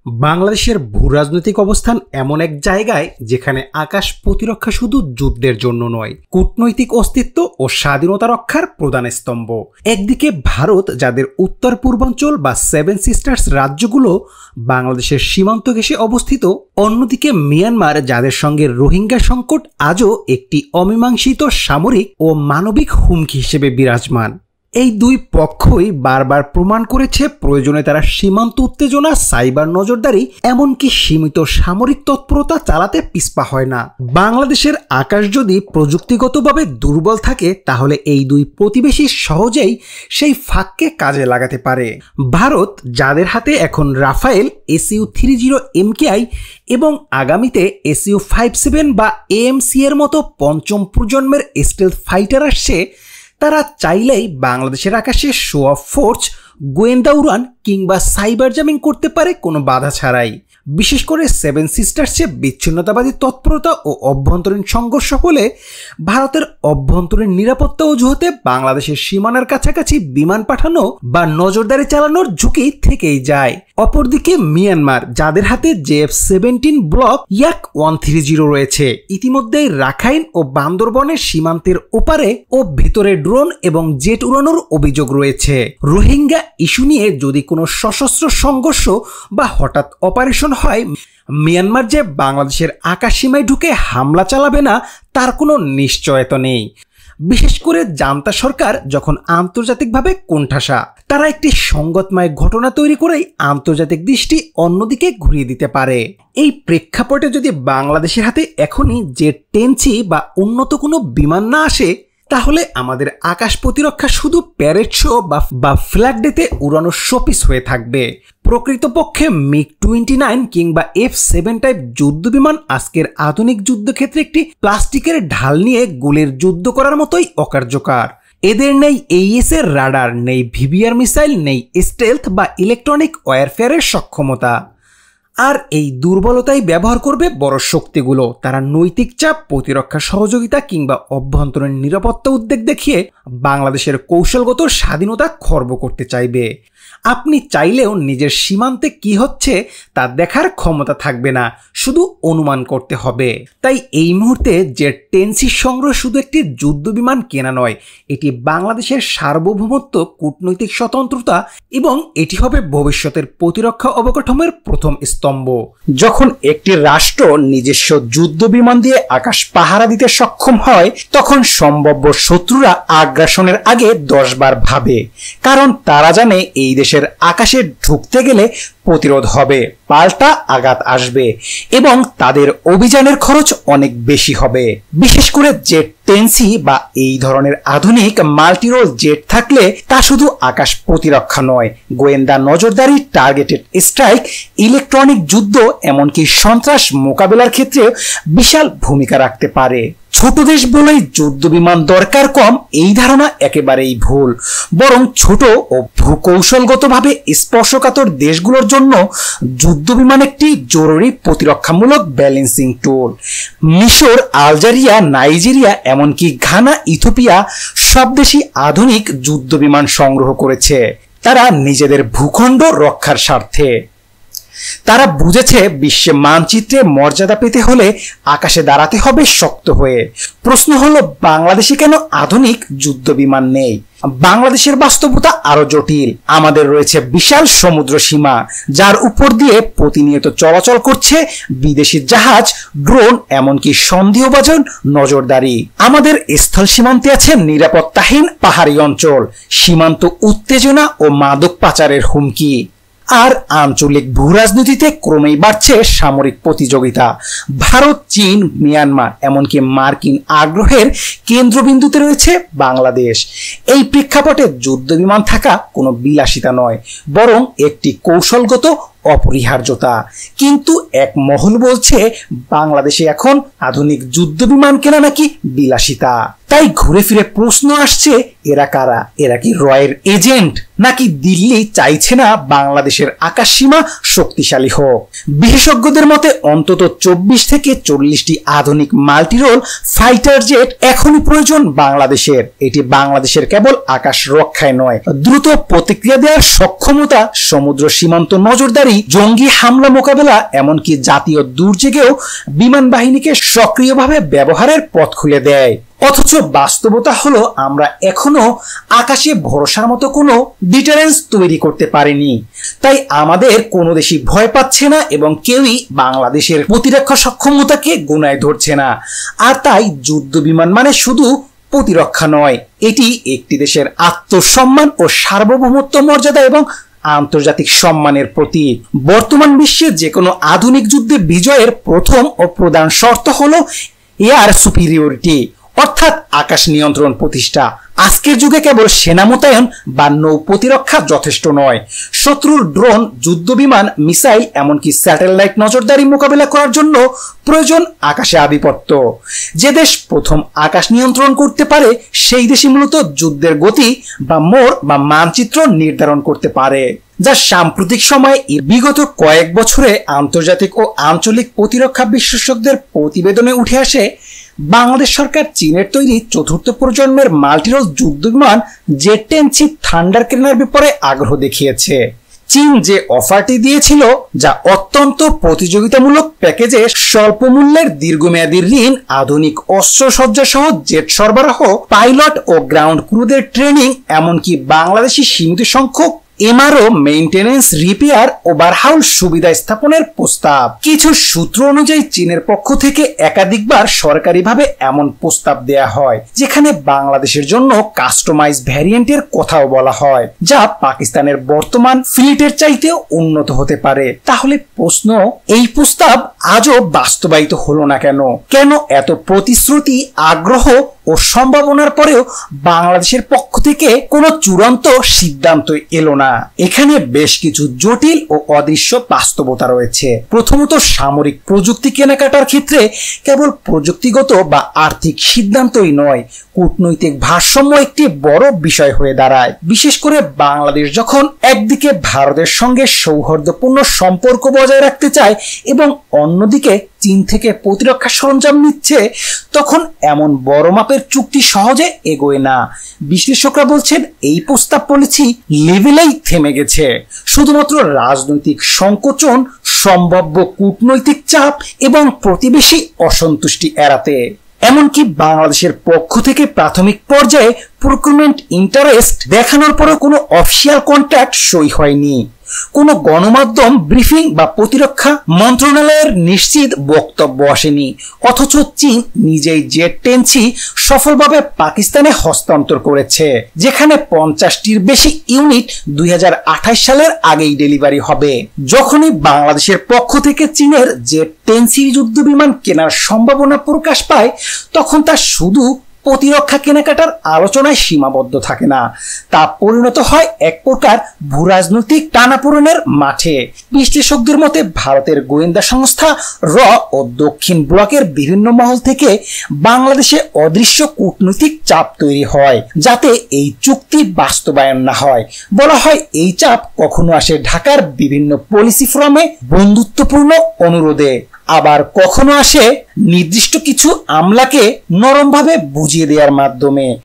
বাংলাদেশের ভূরাজনৈতিক অবস্থান এমন এক জায়গায় যেখানে আকাশ প্রতিরক্ষা শুধু যুদ্ধের জন্য নয়, কূটনৈতিক অস্তিত্ব ও স্বাধীনতা রক্ষার প্রধান স্তম্ভ। একদিকে ভারত, যাদের উত্তর পূর্বাঞ্চল বা সেভেন সিস্টার্স রাজ্যগুলো বাংলাদেশের সীমান্ত ঘেঁষে অবস্থিত, অন্যদিকে মিয়ানমার, যাদের সঙ্গে রোহিঙ্গা সংকট আজও একটি অমীমাংসিত সামরিক ও মানবিক হুমকি হিসেবে বিরাজমান। এই দুই পক্ষই বারবার প্রমাণ করেছে প্রয়োজনে তারা সীমান্ত উত্তেজনা, সাইবার নজরদারি, এমনকি সীমিত সামরিক তৎপরতা চালাতে পিছপা হয় না। বাংলাদেশের আকাশ যদি প্রযুক্তিগতভাবে দুর্বল থাকে, তাহলে এই দুই প্রতিবেশী সহজেই সেই ফাঁককে কাজে লাগাতে পারে। ভারত, যাদের হাতে এখন রাফায়েল, SU-30 MKI এবং আগামীতে SU-57 বা AMC এর মতো পঞ্চম প্রজন্মের স্টেলথ ফাইটার আসছে, তারা চাইলেই বাংলাদেশের আকাশে শো অফ ফোর্স, গোয়েন্দা উড়ান কিংবা সাইবার জামিং করতে পারে কোনো বাধা ছাড়াই। বিশেষ করে সেভেন সিস্টার্সে বিচ্ছিন্নতাবাদী তৎপরতা ও অভ্যন্তরীণ সংঘর্ষ হলে ভারতের অভ্যন্তরীণ নিরাপত্তা অজুহাতে বাংলাদেশের সীমানার কাছাকাছি বিমান পাঠানো বা নজরদারি চালানোর ঝুঁকি থেকেই যায়। অপরদিকে মিয়ানমার, যাদের হাতে JF-17 ব্লক Yak-130 রয়েছে, ইতিমধ্যেই রাখাইন ও বান্দরবনের সীমান্তের ওপারে ও ভিতরে ড্রোন এবং জেট উড়ানোর অভিযোগ রয়েছে। রোহিঙ্গা ইস্যু নিয়ে যদি কোনো সশস্ত্র সংঘর্ষ বা হঠাৎ অপারেশন হয়, মিয়ানমার যে বাংলাদেশের আকাশসীমায় ঢুকে হামলা চালাবে না তার কোনো নিশ্চয়তা নেই। বিশেষ করে জান্তা সরকার যখন আন্তর্জাতিকভাবে কোণঠাসা, তারা একটি সংঘাতময় ঘটনা তৈরি করেই আন্তর্জাতিক দৃষ্টি অন্যদিকে ঘুরিয়ে দিতে পারে। এই প্রেক্ষাপটে যদি বাংলাদেশের হাতে এখনই জেট-10C বা উন্নত কোনো বিমান না আসে, তাহলে আমাদের আকাশ প্রতিরক্ষা শুধু প্যারেড শো বা ফ্ল্যাগ ডেতে উড়ানোর শোপিস হয়ে থাকবে। প্রকৃতপক্ষে MiG-29 কিংবা F-7 টাইপ যুদ্ধ বিমান আজকের আধুনিক যুদ্ধক্ষেত্রে একটি প্লাস্টিকের ঢাল নিয়ে গুলির যুদ্ধ করার মতোই অকার্যকর। এদের নেই AES এর রাডার, নেই VBR মিসাইল, নেই স্টেলথ বা ইলেকট্রনিক ওয়ারফেয়ারের সক্ষমতা। আর এই দুর্বলতাই ব্যবহার করবে বড় শক্তিগুলো। তারা নৈতিক চাপ, প্রতিরক্ষা সহযোগিতা কিংবা অভ্যন্তরীণ নিরাপত্তা উদ্বেগ দেখিয়ে বাংলাদেশের কৌশলগত স্বাধীনতা খর্ব করতে চাইবে। আপনি চাইলেও নিজের সীমান্তে কি হচ্ছে তা দেখার ক্ষমতা থাকবে না, শুধু অনুমান করতে হবে। তাই এই মুহূর্তে জেট-10C সংগ্রহ শুধু একটি যুদ্ধ বিমান কেনা নয়, এটি বাংলাদেশের সার্বভৌমত্ব, কূটনৈতিক স্বতন্ত্রতা এবং এটি হবে ভবিষ্যতের প্রতিরক্ষা অবকাঠামোর প্রথম স্তম্ভ। যখন একটি রাষ্ট্র নিজস্ব যুদ্ধ বিমান দিয়ে আকাশ পাহারা দিতে সক্ষম হয়, তখন সম্ভাব্য শত্রুরা আগ্রাসনের আগে 10 বার ভাবে, কারণ তারা জানে এই দেশের আকাশে ঢুকতে গেলে প্রতিরোধ হবে, পাল্টা আঘাত আসবে এবং তাদের অভিযানের খরচ অনেক বেশি হবে। বিশেষ করে জেট-10C বা এই ধরনের আধুনিক মাল্টিরোল জেট থাকলে তা শুধু আকাশ প্রতিরক্ষা নয়, গোয়েন্দা নজরদারি, টার্গেটেড স্ট্রাইক, ইলেকট্রনিক যুদ্ধ, এমনকি সন্ত্রাস মোকাবেলার ক্ষেত্রে বিশাল ভূমিকা রাখতে পারে। ছোট দেশ বলেই যুদ্ধ বিমান দরকার কম, এই ধারণা একেবারেই ভুল। বরং ছোট ও ভূকৌশলগতভাবে স্পর্শকাতর দেশগুলোর জন্য যুদ্ধ বিমান একটি জরুরি প্রতিরক্ষামূলক ব্যালেন্সিং টুল। মিশর, আলজেরিয়া, নাইজেরিয়া, এমনকি ঘানা, ইথিওপিয়া সব দেশই আধুনিক যুদ্ধ বিমান সংগ্রহ করেছে, তারা নিজেদের ভূখণ্ড রক্ষার স্বার্থে। তারা বুঝেছে বিশ্বে মানচিত্রে মর্যাদা পেতে হলে আকাশে দাঁড়াতে হবে শক্ত হয়ে। প্রশ্ন হলো, বাংলাদেশে কেন আধুনিক যুদ্ধ বিমান নেই? বাংলাদেশের বাস্তবতা আরো জটিল। আমাদের রয়েছে বিশাল সমুদ্র সীমা, যার উপর দিয়ে প্রতিনিয়ত চলাচল করছে বিদেশি জাহাজ, ড্রোন, এমনকি সন্দেহভাজন নজরদারি। আমাদের স্থল সীমান্তে আছে নিরাপত্তাহীন পাহাড়ি অঞ্চল, সীমান্ত উত্তেজনা ও মাদক পাচারের হুমকি। আর আঞ্চলিক ভূরাজনীতিতে ক্রমেই বাড়ছে সামরিক প্রতিযোগিতা। ভারত, চীন, মিয়ানমার, এমনকি মার্কিন আগ্রহের কেন্দ্রবিন্দুতে রয়েছে বাংলাদেশ। এই প্রেক্ষাপটে যুদ্ধ বিমান থাকা কোনো বিলাসিতা নয়, বরং একটি কৌশলগত অপরিহার্যতা। কিন্তু এক মহল বলছে বাংলাদেশে এখন আধুনিক যুদ্ধ বিমান কেনা নাকি বিলাসিতা। তাই ঘুরে ফিরে প্রশ্ন আসছে, এরা কারা? এরা কি রয়ের এজেন্ট, নাকি দিল্লি চাইছে না বাংলাদেশের আকাশ সীমা শক্তিশালী হোক? বিশেষজ্ঞদের মতে অন্তত 24 থেকে 40টি আধুনিক মাল্টিরোল ফাইটার জেট এখনই প্রয়োজন বাংলাদেশের। এটি বাংলাদেশের কেবল আকাশ রক্ষায় নয়, দ্রুত প্রতিক্রিয়া দেওয়ার সক্ষমতা, সমুদ্র সীমান্ত নজরদারি, জঙ্গি হামলা মোকাবেলা, এমনকি জাতীয় দুর্যোগেও বিমান বাহিনীকে সক্রিয়ভাবে ব্যবহারের পথ খুলে দেয়। অথচ বাস্তবতা হলো আমরা এখনো আকাশে ভরসার মতো কোনো ডিটারেন্স তৈরি করতে পারিনি। তাই আমাদের কোনো দেশই ভয় পাচ্ছে না এবং কেউই বাংলাদেশের প্রতিরক্ষা সক্ষমতাকে গুনায় ধরছে না। আর তাই যুদ্ধ বিমান মানে শুধু প্রতিরক্ষা নয়, এটি একটি দেশের আত্মসম্মান ও সার্বভৌমত্ব মর্যাদা এবং আন্তর্জাতিক সম্মানের প্রতীক। বর্তমান বিশ্বে যে কোনো আধুনিক যুদ্ধে বিজয়ের প্রথম ও প্রধান শর্ত হলো এয়ার সুপিরিয়রিটি, অর্থাৎ আকাশ নিয়ন্ত্রণ প্রতিষ্ঠা। আজকের যুগে কেবল সেনা মোতায়েন বা নৌ প্রতিরক্ষা যথেষ্ট নয়। শত্রুর ড্রোন, যুদ্ধ বিমান, মিসাইল, এমনকি স্যাটেলাইট নজরদারি মোকাবেলা করার জন্য প্রয়োজন আকাশে আধিপত্য। যে দেশ প্রথম আকাশ নিয়ন্ত্রণ করতে পারে সেই দেশই মূলত যুদ্ধের গতি বা মোড় বা মানচিত্র নির্ধারণ করতে পারে, যা সাম্প্রতিক সময়ে বিগত কয়েক বছরে আন্তর্জাতিক ও আঞ্চলিক প্রতিরক্ষা বিশেষজ্ঞদের প্রতিবেদনে উঠে আসে। বাংলাদেশ সরকার চীনের তৈরি চতুর্থ প্রজন্মের মাল্টিরোল যুদ্ধ বিমান জেট-10C থান্ডার কেনার ব্যাপারে আগ্রহ দেখিয়েছে। চীন যে অফারটি দিয়েছিল, যা অত্যন্ত প্রতিযোগিতামূলক প্যাকেজে স্বল্প মূল্যের দীর্ঘমেয়াদী ঋণ, আধুনিক অস্ত্রসজ্জা সহ জেট সরবরাহ, পাইলট ও গ্রাউন্ড ক্রুদের ট্রেনিং, এমনকি বাংলাদেশি সীমিত সংখ্যক এমআরও মেইনটেনেন্স, রিপেয়ার, ওভারহাউল সুবিধা স্থাপনের প্রস্তাব। কিছু সূত্র অনুযায়ী চীনের পক্ষ থেকে একাধিকবার সরকারিভাবে এমন প্রস্তাব দেয়া হয়, যেখানে বাংলাদেশের জন্য কাস্টমাইজ ভ্যারিয়েন্টের কথাও বলা হয়, যা পাকিস্তানের বর্তমান ফ্লিটের চাইতেও উন্নত হতে পারে। তাহলে প্রশ্ন, এই প্রস্তাব আজও বাস্তবায়িত হলো না কেন? কেন এত প্রতিশ্রুতি, আগ্রহ ও সম্ভাবনার পরেও বাংলাদেশের পক্ষ থেকে কোনো চূড়ান্ত সিদ্ধান্ত এলো না? এখানে বেশ কিছু জটিল ও অদৃশ্য বাস্তবতা রয়েছে। প্রথমত, সামরিক প্রযুক্তি কেনাকাটার ক্ষেত্রে কেবল প্রযুক্তিগত বা আর্থিক সিদ্ধান্তই নয়, কূটনৈতিক ভারসাম্য একটি বড় বিষয় হয়ে দাঁড়ায়। বিশেষ করে বাংলাদেশ যখন একদিকে ভারতের সঙ্গে সৌহার্দ্যপূর্ণ সম্পর্ক বজায় রাখতে চায় এবং অন্যদিকে চীন থেকে প্রতিরক্ষা সরঞ্জাম নিচ্ছে, তখন এমন বড় মাপের চুক্তি সহজে এগোয় না। বিশ্লেষকরা বলছেন এই প্রস্তাব পলিসি লেভেলেই থেমে গেছে, শুধুমাত্র রাজনৈতিক সংকোচন, সম্ভাব্য কূটনৈতিক চাপ এবং প্রতিবেশী অসন্তুষ্টি এড়াতে। এমনকি বাংলাদেশের পক্ষ থেকে প্রাথমিক পর্যায়ে প্রকিউরমেন্ট ইন্টারেস্ট দেখানোর পরেও কোনো অফিসিয়াল কন্ট্রাক্ট সই হয়নি। কোনো গণমাধ্যম ব্রিফিং বা প্রতিরক্ষা মন্ত্রণালয়ের নিশ্চিত বক্তব্য আসেনি। অথচ চীন নিজেই জেট-10C সফলভাবে পাকিস্তানে হস্তান্তর করেছে, যেখানে 50টির বেশি ইউনিট 2028 সালের আগেই ডেলিভারি হবে। যখনই বাংলাদেশের পক্ষ থেকে চীনের জেট-10C যুদ্ধ বিমান কেনার সম্ভাবনা প্রকাশ পায়, তখন তা শুধু প্রতিরক্ষা কেনাকাটার আলোচনায় সীমাবদ্ধ থাকে না, তা পরিণত হয় এক প্রকার ভূরাজনৈতিক টানাপোড়েনের মাঠে। বিশ্লেষকদের মতে ভারতের গোয়েন্দা সংস্থা র ও দক্ষিণ ব্লকের বিভিন্ন মহল থেকে বাংলাদেশে অদৃশ্য কূটনৈতিক চাপ তৈরি হয়, যাতে এই চুক্তি বাস্তবায়ন না হয়। বলা হয় এই চাপ কখনো আসে ঢাকার বিভিন্ন পলিসি ফোরামে বন্ধুত্বপূর্ণ অনুরোধে, আবার কখনো আসে নির্দিষ্ট কিছু আমলাকে নরমভাবে বুঝিয়ে দেওয়ার মাধ্যমে।